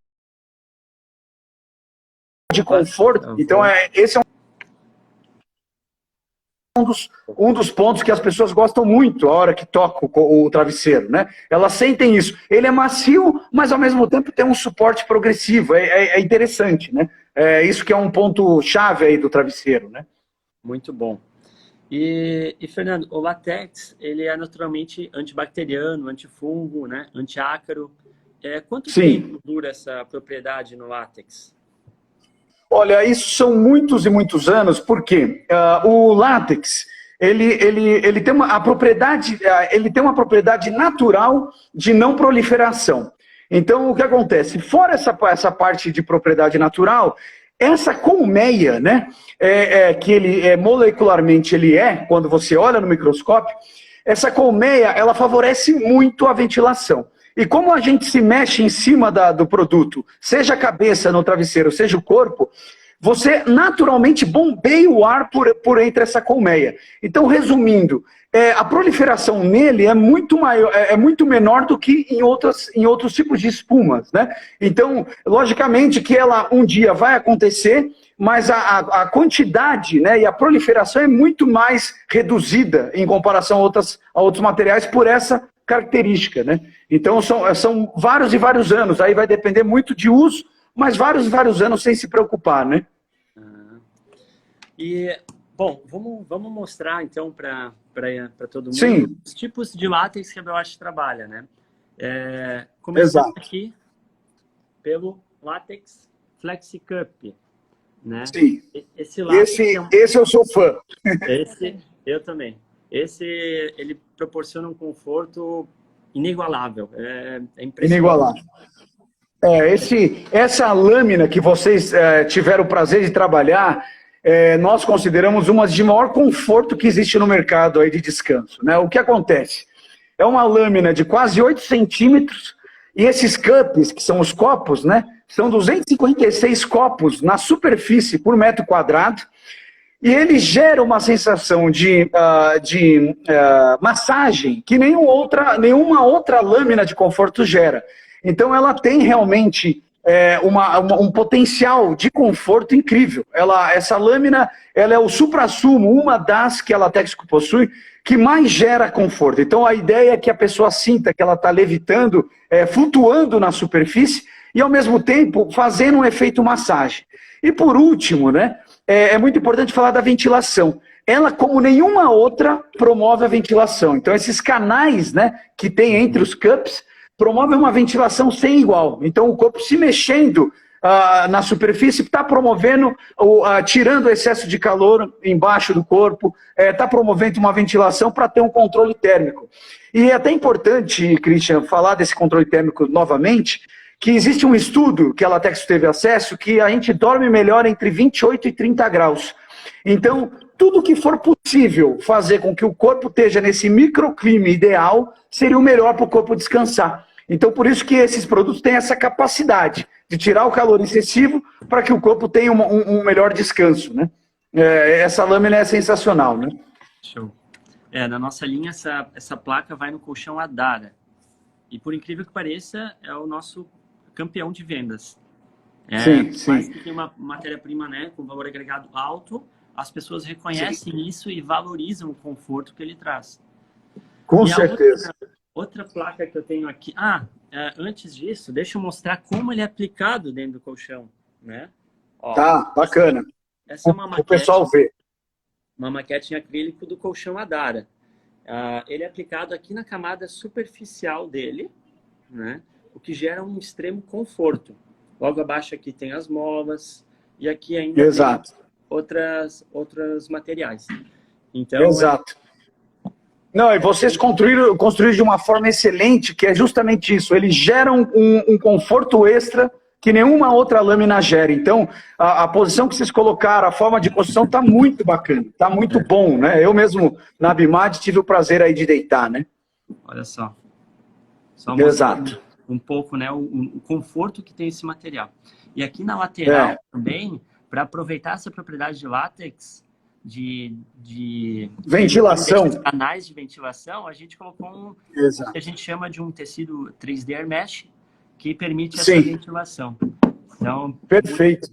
de conforto. Então esse é um dos pontos que as pessoas gostam muito a hora que tocam o travesseiro, né? Elas sentem isso. Ele é macio, mas ao mesmo tempo tem um suporte progressivo. É interessante, né? Isso que é um ponto chave aí do travesseiro, né? Muito bom. E Fernando, o látex, ele é naturalmente antibacteriano, antifungo, né? Antiácaro. Quanto tempo dura essa propriedade no látex? Olha, isso são muitos e muitos anos, porque o látex, ele tem uma propriedade natural de não proliferação. Então, o que acontece? Fora essa parte de propriedade natural, essa colmeia, né, que ele molecularmente quando você olha no microscópio, essa colmeia, ela favorece muito a ventilação. E como a gente se mexe em cima do produto, seja a cabeça no travesseiro, seja o corpo, você naturalmente bombeia o ar por entre essa colmeia. Então, resumindo, a proliferação nele é muito maior, é muito menor do que em outros tipos de espumas, né? Então, logicamente que ela um dia vai acontecer, mas a quantidade, né, e a proliferação é muito mais reduzida em comparação a outros materiais por essa característica, né? Então, são vários e vários anos, aí vai depender muito de uso, mas vários e vários anos sem se preocupar, né? E, bom, vamos mostrar, então, para todo mundo, Sim, os tipos de látex que a BioArt trabalha, né? Começando aqui pelo látex FlexiCup, né? sim. Esse látex Esse eu sou fã. Esse, eu também. Ele proporciona um conforto inigualável, é impressionante. Inigualável. Essa lâmina que vocês tiveram o prazer de trabalhar, nós consideramos uma de maior conforto que existe no mercado aí de descanso, né? O que acontece? É uma lâmina de quase 8 centímetros, e esses cups, que são os copos, né? São 256 copos na superfície por metro quadrado, e ele gera uma sensação de massagem que nenhuma outra lâmina de conforto gera. Então ela tem realmente um potencial de conforto incrível. Essa lâmina ela é o suprassumo, uma das que a Latex possui, que mais gera conforto. Então a ideia é que a pessoa sinta que ela está levitando, flutuando na superfície e ao mesmo tempo fazendo um efeito massagem. E por último, né, é muito importante falar da ventilação. Ela, como nenhuma outra, promove a ventilação. Então esses canais, né, que tem entre os cups promovem uma ventilação sem igual. Então o corpo se mexendo na superfície está promovendo, tirando o excesso de calor embaixo do corpo, está promovendo uma ventilação para ter um controle térmico. E é até importante, Christian, falar desse controle térmico novamente, que existe um estudo que a Latex teve acesso, que a gente dorme melhor entre 28 e 30 graus. Então, tudo que for possível fazer com que o corpo esteja nesse microclima ideal, seria o melhor para o corpo descansar. Então, por isso que esses produtos têm essa capacidade de tirar o calor excessivo para que o corpo tenha um melhor descanso, né? Essa lâmina é sensacional, né? Show. Na nossa linha, essa placa vai no colchão Adara. E, por incrível que pareça, é o nosso campeão de vendas. Sim. Mas que tem uma matéria-prima, né, com valor agregado alto, as pessoas reconhecem isso e valorizam o conforto que ele traz. Com certeza. Outra placa que eu tenho aqui... antes disso, deixa eu mostrar como ele é aplicado dentro do colchão, né? Ó, tá, bacana. Essa é uma maquete, o pessoal vê. Uma maquete em acrílico do colchão Adara. Ele é aplicado aqui na camada superficial dele, né? O que gera um extremo conforto. Logo abaixo aqui tem as molas e aqui ainda Exato. tem outros materiais. Então, exato. Não, e vocês construíram de uma forma excelente, que é justamente isso. Eles geram um conforto extra que nenhuma outra lâmina gera. Então, a posição que vocês colocaram, a forma de construção está muito bacana, está muito bom, né? Eu mesmo, na Bimad, tive o prazer aí de deitar, né? Olha só. Exato. Um pouco, né, o conforto que tem esse material. E aqui na lateral também, para aproveitar essa propriedade de látex, de ventilação, canais de ventilação, a gente colocou Exato. que a gente chama de um tecido 3D Air Mesh, que permite essa ventilação. Então, perfeito.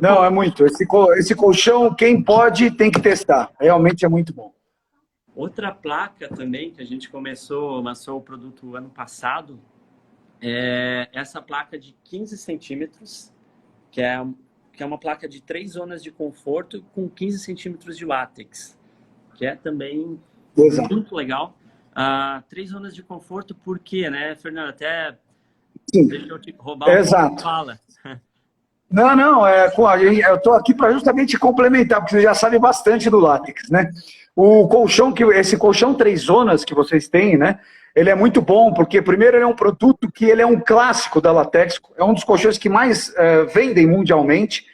Não, é muito. Esse colchão, quem pode, tem que testar. Realmente é muito bom. Outra placa também, que a gente lançou o produto ano passado, é essa placa de 15 centímetros, que é uma placa de 3 zonas de conforto com 15 centímetros de látex, que é também muito legal. 3 zonas de conforto, por quê, né, Fernando? Até deixa eu te roubar um pouco de fala. Não, não, eu estou aqui para justamente complementar, porque você já sabe bastante do látex, né? O colchão, esse colchão 3 zonas que vocês têm, né? Ele é muito bom, porque primeiro ele é um produto que ele é um clássico da Latex, é um dos colchões que mais vendem mundialmente,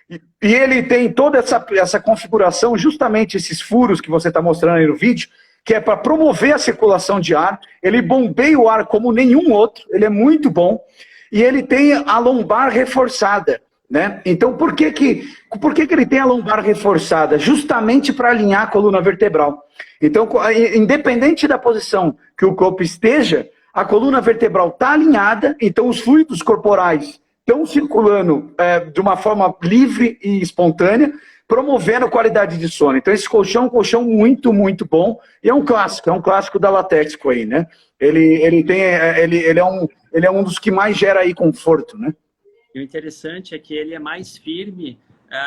e ele tem toda essa configuração, justamente esses furos que você está mostrando aí no vídeo, que é para promover a circulação de ar, ele bombeia o ar como nenhum outro, ele é muito bom, e ele tem a lombar reforçada, né? Então, por que ele tem a lombar reforçada? Justamente para alinhar a coluna vertebral. Então, independente da posição que o corpo esteja, a coluna vertebral está alinhada, então os fluidos corporais estão circulando de uma forma livre e espontânea, promovendo qualidade de sono. Então, esse colchão é um colchão muito, muito bom, e é um clássico da Latexco aí, né? Ele é um dos que mais gera aí conforto, né? E o interessante é que ele é mais firme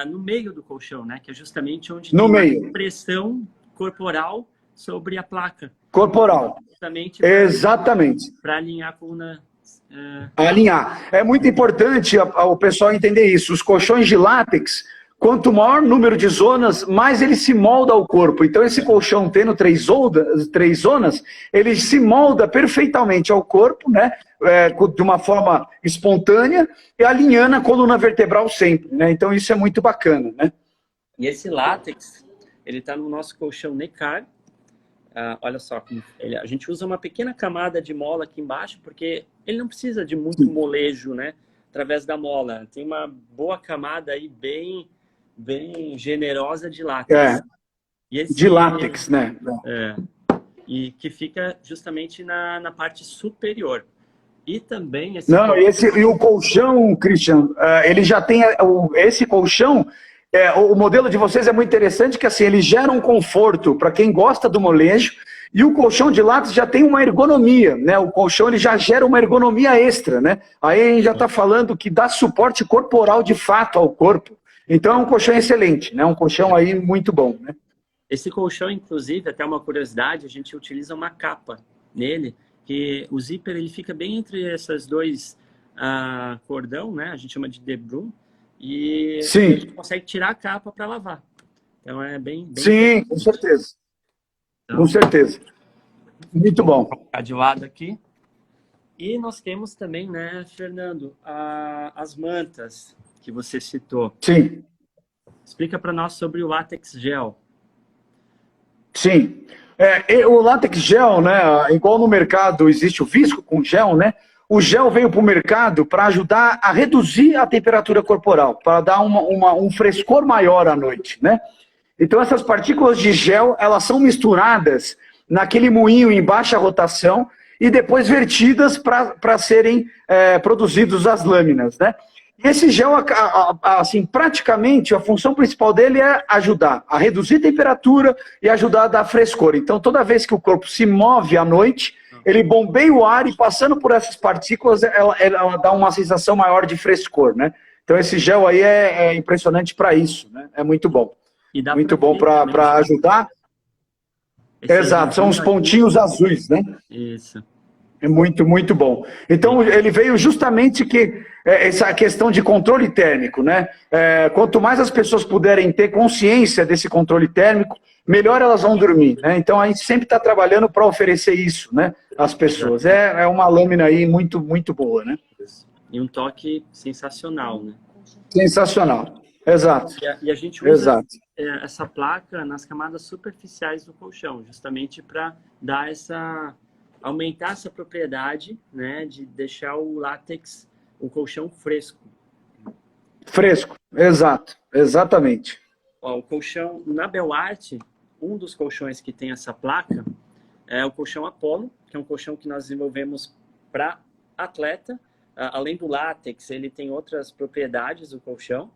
no meio do colchão, né? Que é justamente onde no tem meio. a pressão corporal sobre a placa. Corporal. Justamente exatamente. Para alinhar a coluna. Alinhar. É muito importante o pessoal entender isso. Os colchões de látex, quanto maior número de zonas, mais ele se molda ao corpo. Então, esse colchão tendo 3 zonas, ele se molda perfeitamente ao corpo, né? De uma forma espontânea e alinhando a coluna vertebral sempre, né? Então, isso é muito bacana, né? E esse látex, ele está no nosso colchão Necar. Olha só, a gente usa uma pequena camada de mola aqui embaixo, porque ele não precisa de muito molejo, né? Através da mola. Tem uma boa camada aí bem generosa de látex. De látex, né? E que fica justamente na parte superior. E também... E o colchão, Christian, ele já tem... Esse colchão, o modelo de vocês é muito interessante, que assim, ele gera um conforto para quem gosta do molejo, e o colchão de látex já tem uma ergonomia, né? O colchão ele já gera uma ergonomia extra, né? Aí a gente já está falando que dá suporte corporal de fato ao corpo. Então é um colchão excelente, né? Um colchão aí muito bom, né? Esse colchão, inclusive, até uma curiosidade, a gente utiliza uma capa nele, que o zíper ele fica bem entre essas dois cordão, né? A gente chama de debrum, e Sim. a gente consegue tirar a capa para lavar. Então é bem Sim, com certeza. Então, com certeza. Muito bom. Vou colocar de lado aqui. E nós temos também, né, Fernando, as mantas que você citou. Sim. Explica para nós sobre o látex gel. Sim. O látex gel, né, igual no mercado existe o visco com gel, né? O gel veio para o mercado para ajudar a reduzir a temperatura corporal, para dar um frescor maior à noite, né? Então essas partículas de gel, elas são misturadas naquele moinho em baixa rotação e depois vertidas para serem produzidos as lâminas, né? E esse gel, assim, praticamente, a função principal dele é ajudar a reduzir a temperatura e ajudar a dar frescor. Então, toda vez que o corpo se move à noite, ele bombeia o ar e, passando por essas partículas, ela dá uma sensação maior de frescor, né? Então, esse gel aí é impressionante para isso, né? É muito bom. Muito bom para ajudar. Exato, são os pontinhos azuis, né? Isso. É muito, muito bom. Então, ele veio justamente essa questão de controle térmico, né? Quanto mais as pessoas puderem ter consciência desse controle térmico, melhor elas vão dormir, né? Então, a gente sempre está trabalhando para oferecer isso, né, às pessoas. É uma lâmina aí muito, muito boa, né? E um toque sensacional, né? Sensacional. Exato. E a gente usa essa placa nas camadas superficiais do colchão, justamente para dar aumentar essa propriedade, né, de deixar o látex, o colchão fresco. Fresco, exato, exatamente. O colchão, na Belart, um dos colchões que tem essa placa é o colchão Apollo, que é um colchão que nós desenvolvemos para atleta. Além do látex, ele tem outras propriedades, o colchão.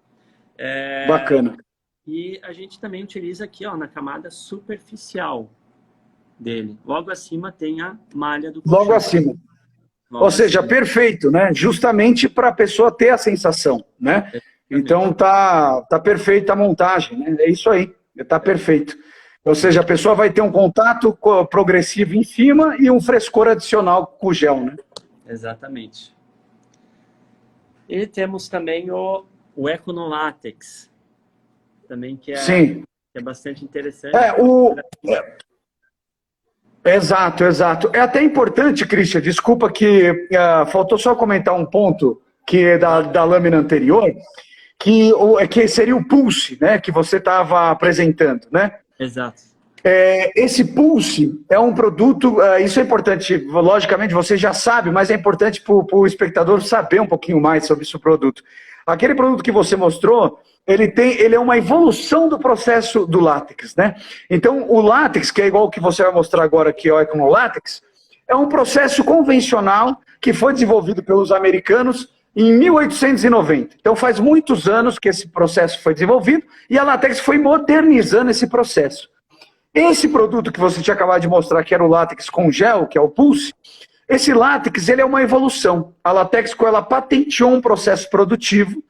Bacana. E a gente também utiliza aqui, ó, na camada superficial dele. Logo acima tem a malha do colchão. Logo acima. Ou seja, perfeito, né? Justamente para a pessoa ter a sensação, né? Então tá perfeita a montagem, né? É isso aí, tá perfeito. Ou seja, a pessoa vai ter um contato progressivo em cima e um frescor adicional com o gel, né? Exatamente. E temos também o o Econolátex, também que é bastante interessante. Exato, exato. É até importante, Christian, desculpa que faltou só comentar um ponto que é da lâmina anterior, que seria o Pulse, né, que você estava apresentando, né? Exato. Esse Pulse é um produto, isso é importante, logicamente você já sabe, mas é importante para o espectador saber um pouquinho mais sobre esse produto. Aquele produto que você mostrou, ele é uma evolução do processo do látex, né? Então, o látex, que é igual o que você vai mostrar agora aqui, o Econolátex, é um processo convencional que foi desenvolvido pelos americanos em 1890. Então, faz muitos anos que esse processo foi desenvolvido e a Latex foi modernizando esse processo. Esse produto que você tinha acabado de mostrar, que era o látex com gel, que é o Pulse, esse látex ele é uma evolução. A Latex ela patenteou um processo produtivo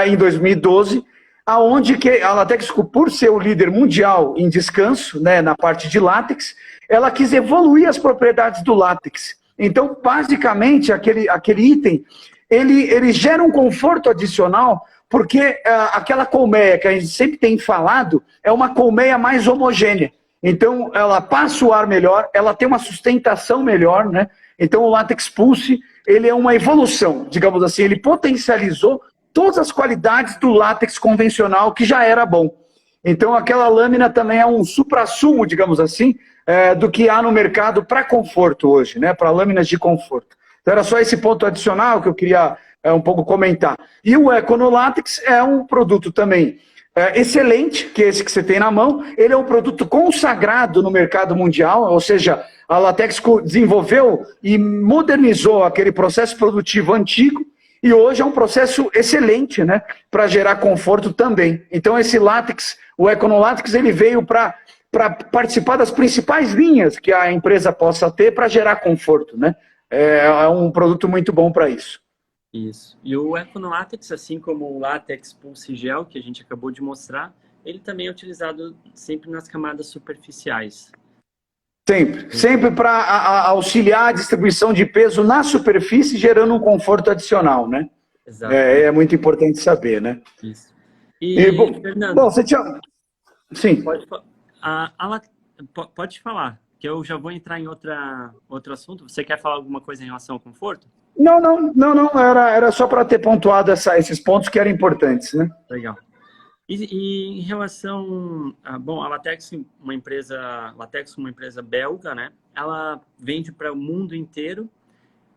em 2012, aonde que a Latex, por ser o líder mundial em descanso, né, na parte de látex, ela quis evoluir as propriedades do látex. Então, basicamente, aquele item, ele gera um conforto adicional, porque aquela colmeia que a gente sempre tem falado é uma colmeia mais homogênea. Então, ela passa o ar melhor, ela tem uma sustentação melhor, né? Então, o Látex Pulse, ele é uma evolução, digamos assim, ele potencializou todas as qualidades do látex convencional, que já era bom. Então, aquela lâmina também é um suprassumo, digamos assim, do que há no mercado para conforto hoje, né? Para lâminas de conforto. Então, era só esse ponto adicional que eu queria um pouco comentar. E o Econolátex é um produto também excelente, que é esse que você tem na mão. Ele é um produto consagrado no mercado mundial, ou seja, a Latex desenvolveu e modernizou aquele processo produtivo antigo, e hoje é um processo excelente, né, para gerar conforto também. Então esse látex, o Econolátex, ele veio para participar das principais linhas que a empresa possa ter para gerar conforto, né? É um produto muito bom para isso. Isso. E o Econolátex, assim como o Látex Pulse Gel, que a gente acabou de mostrar, ele também é utilizado sempre nas camadas superficiais. Sempre para auxiliar a distribuição de peso na superfície, gerando um conforto adicional, né? Exato. É muito importante saber, né? Isso. E Fernando, bom, você tinha... Sim. Pode falar, que eu já vou entrar em outro assunto. Você quer falar alguma coisa em relação ao conforto? Não, era só para ter pontuado esses pontos que eram importantes, né? Legal. E em relação a Latex, uma empresa belga, né? Ela vende para o mundo inteiro.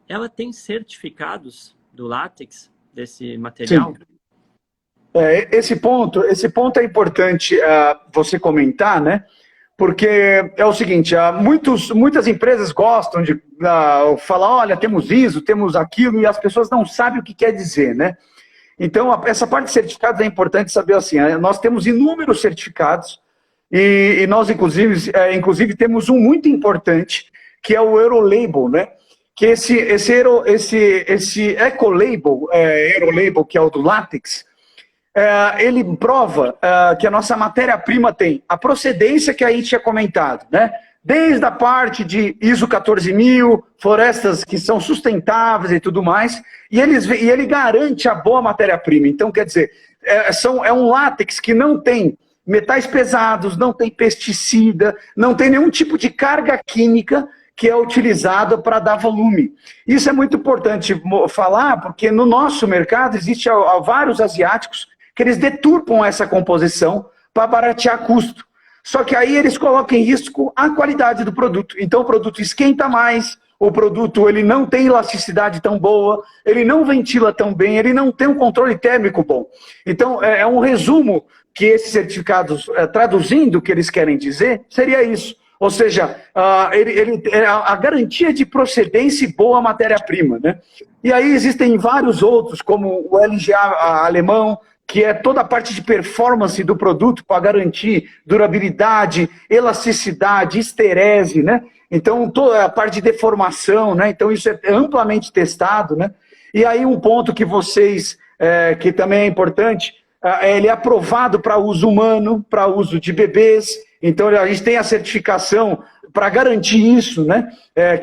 Ela tem certificados do látex, desse material? Sim. Esse ponto é importante você comentar, né? Porque é o seguinte, muitas empresas gostam de falar, olha, temos isso, temos aquilo, e as pessoas não sabem o que quer dizer, né? Então, essa parte de certificados é importante saber assim, nós temos inúmeros certificados, e nós, inclusive, temos um muito importante, que é o Eurolabel, né? Que esse Ecolabel, Eurolabel, que é o do látex, ele prova que a nossa matéria-prima tem a procedência que a gente tinha comentado, né? Desde a parte de ISO 14000, florestas que são sustentáveis e tudo mais, e ele garante a boa matéria-prima. Então, quer dizer, é um látex que não tem metais pesados, não tem pesticida, não tem nenhum tipo de carga química que é utilizada para dar volume. Isso é muito importante falar, porque no nosso mercado existe vários asiáticos que eles deturpam essa composição para baratear custo. Só que aí eles colocam em risco a qualidade do produto. Então o produto esquenta mais, o produto ele não tem elasticidade tão boa, ele não ventila tão bem, ele não tem um controle térmico bom. Então é um resumo que esses certificados, traduzindo o que eles querem dizer, seria isso. Ou seja, a garantia de procedência e boa matéria-prima, né? E aí existem vários outros, como o LGA alemão, que é toda a parte de performance do produto para garantir durabilidade, elasticidade, esterese, né? Então, toda a parte de deformação, né? Então, isso é amplamente testado, né? E aí, um ponto que que também é importante, ele é aprovado para uso humano, para uso de bebês. Então, a gente tem a certificação para garantir isso, né?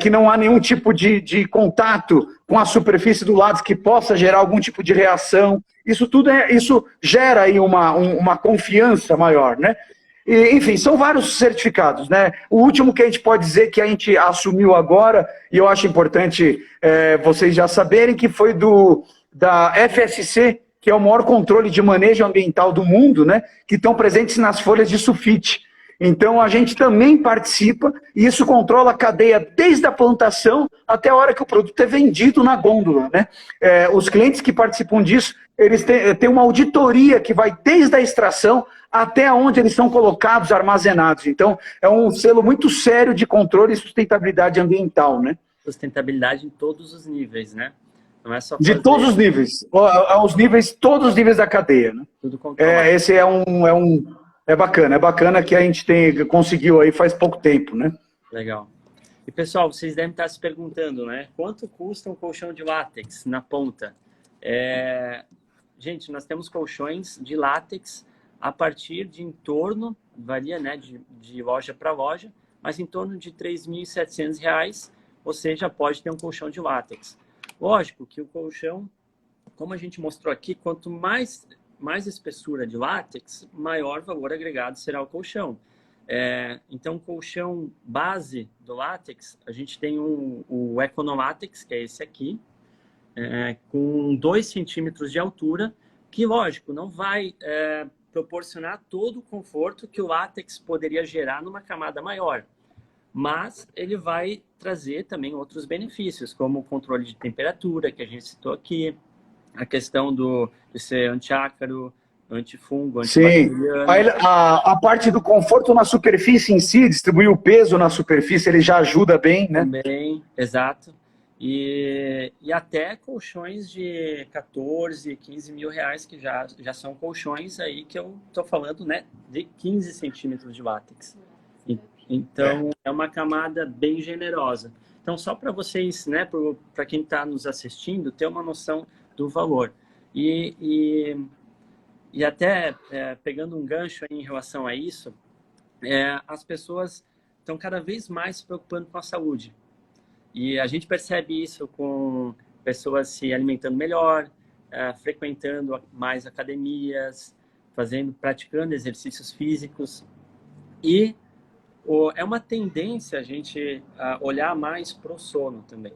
Que não há nenhum tipo de contato com a superfície do látex que possa gerar algum tipo de reação. Isso tudo isso gera aí uma confiança maior, né? E, enfim, são vários certificados, né? O último que a gente pode dizer que a gente assumiu agora, e eu acho importante vocês já saberem, que foi da FSC, que é o maior controle de manejo ambiental do mundo, né? Que estão presentes nas folhas de sulfite. Então, a gente também participa e isso controla a cadeia desde a plantação até a hora que o produto é vendido na gôndola, né? Os clientes que participam disso, eles têm uma auditoria que vai desde a extração até onde eles são colocados, armazenados. Então, é um selo muito sério de controle e sustentabilidade ambiental, né? Sustentabilidade em todos os níveis, né? Não é só fazer... De todos os níveis, todos os níveis da cadeia, né? Tudo controlado. Esse é bacana que a gente conseguiu aí faz pouco tempo, né? Legal. E pessoal, vocês devem estar se perguntando, né? Quanto custa um colchão de látex na ponta? Gente, nós temos colchões de látex a partir de em torno, varia, né, de loja para loja, mas em torno de R$ 3.700, você já pode ter um colchão de látex. Lógico que o colchão, como a gente mostrou aqui, quanto mais espessura de látex, maior valor agregado será o colchão. Então, o colchão base do látex, a gente tem o Econolátex, que é esse aqui, com 2 centímetros de altura, que, lógico, não vai proporcionar todo o conforto que o látex poderia gerar numa camada maior. Mas ele vai trazer também outros benefícios, como o controle de temperatura, que a gente citou aqui, a questão de ser antiácaro, antifungo, antibacteriano. Sim, a parte do conforto na superfície em si, distribuir o peso na superfície, ele já ajuda bem, né? Também, exato. E até colchões de 14, 15 mil reais, que já são colchões aí que eu estou falando, né, de 15 centímetros de látex. Então, é uma camada bem generosa. Então, só para vocês, né, para quem está nos assistindo, ter uma noção do valor. E até pegando um gancho aí em relação a isso, as pessoas estão cada vez mais se preocupando com a saúde. E a gente percebe isso com pessoas se alimentando melhor, frequentando mais academias, praticando exercícios físicos. E é uma tendência a gente olhar mais para o sono também.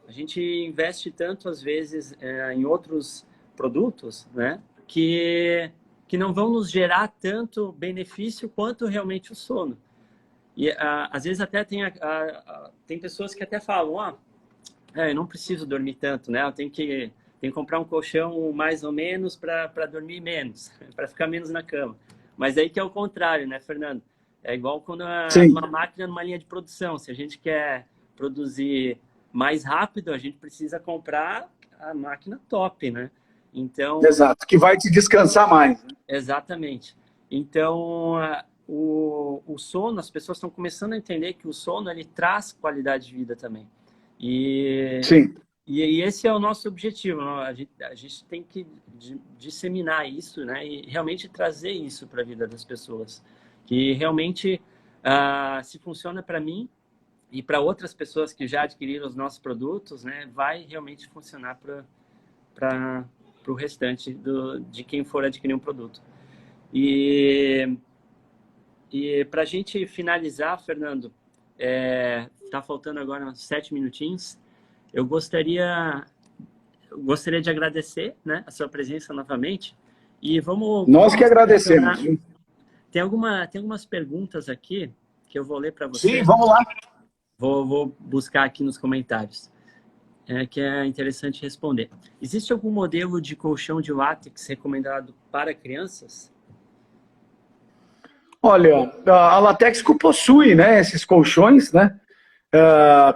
A gente investe tanto, às vezes, em outros produtos, né, que não vão nos gerar tanto benefício quanto realmente o sono. E às vezes até tem pessoas que até falam, eu não preciso dormir tanto, né? Eu tenho que comprar um colchão mais ou menos para dormir menos, para ficar menos na cama. Mas aí que é o contrário, né, Fernando? É igual quando uma máquina numa linha de produção. Se a gente quer produzir mais rápido, a gente precisa comprar a máquina top, né? Então, exato, que vai te descansar mais. Né? Exatamente. Então, o sono, as pessoas estão começando a entender que o sono ele traz qualidade de vida também. Sim. E esse é o nosso objetivo. A gente tem que disseminar isso, né? E realmente trazer isso para a vida das pessoas. Que realmente, se funciona para mim e para outras pessoas que já adquiriram os nossos produtos, né? Vai realmente funcionar para o restante de quem for adquirir um produto. E para a gente finalizar, Fernando, tá faltando agora uns 7 minutinhos. Eu gostaria de agradecer, né, a sua presença novamente. E Nós que agradecemos. Tem algumas perguntas aqui que eu vou ler para você. Sim, vamos lá. Vou buscar aqui nos comentários, que é interessante responder. Existe algum modelo de colchão de látex recomendado para crianças? Olha, a Latexco possui, né, esses colchões, né,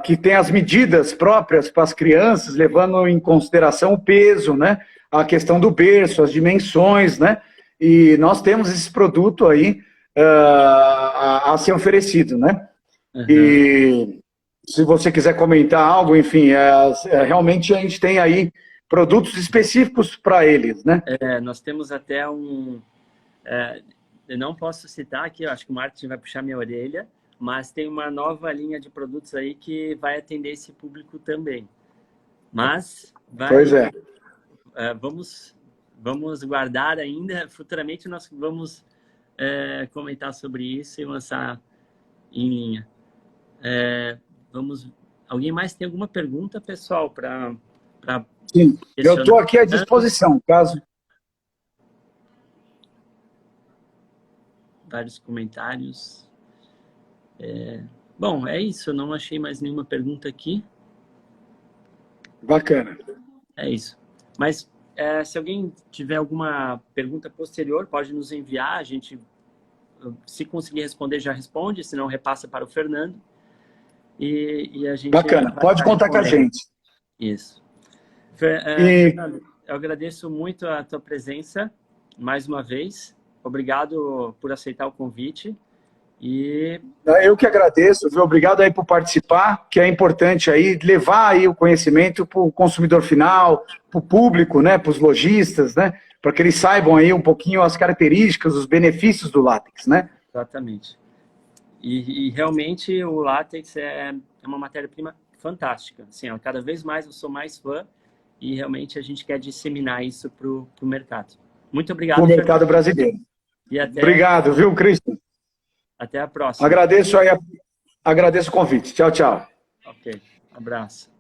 que tem as medidas próprias para as crianças, levando em consideração o peso, né, a questão do berço, as dimensões, né, e nós temos esse produto aí a ser oferecido, né. Uhum. E se você quiser comentar algo, enfim, realmente a gente tem aí produtos específicos para eles, né. Nós temos até eu não posso citar aqui, eu acho que o marketing vai puxar minha orelha, mas tem uma nova linha de produtos aí que vai atender esse público também. Mas Pois é. Vamos guardar ainda. Futuramente nós vamos comentar sobre isso e lançar em linha. Alguém mais tem alguma pergunta, pessoal, para Sim, eu estou aqui à disposição, caso... Vários comentários. Bom, é isso. Eu não achei mais nenhuma pergunta aqui. Bacana. É isso. Mas se alguém tiver alguma pergunta posterior, pode nos enviar. A gente, se conseguir responder, já responde. Se não, repassa para o Fernando. E a gente... Bacana. Pode contar com a gente. Isso. Fernando, eu agradeço muito a tua presença mais uma vez. Obrigado por aceitar o convite. Eu que agradeço, viu? Obrigado aí por participar, que é importante aí levar aí o conhecimento para o consumidor final, para o público, né? Para os lojistas, né? Para que eles saibam aí um pouquinho as características, os benefícios do látex, né? Exatamente. E realmente o látex é uma matéria-prima fantástica. Assim, cada vez mais eu sou mais fã e realmente a gente quer disseminar isso para o mercado. Muito obrigado. Para o mercado brasileiro. Obrigado, viu, Cristian? Até a próxima. Agradeço o convite. Tchau, tchau. Ok, abraço.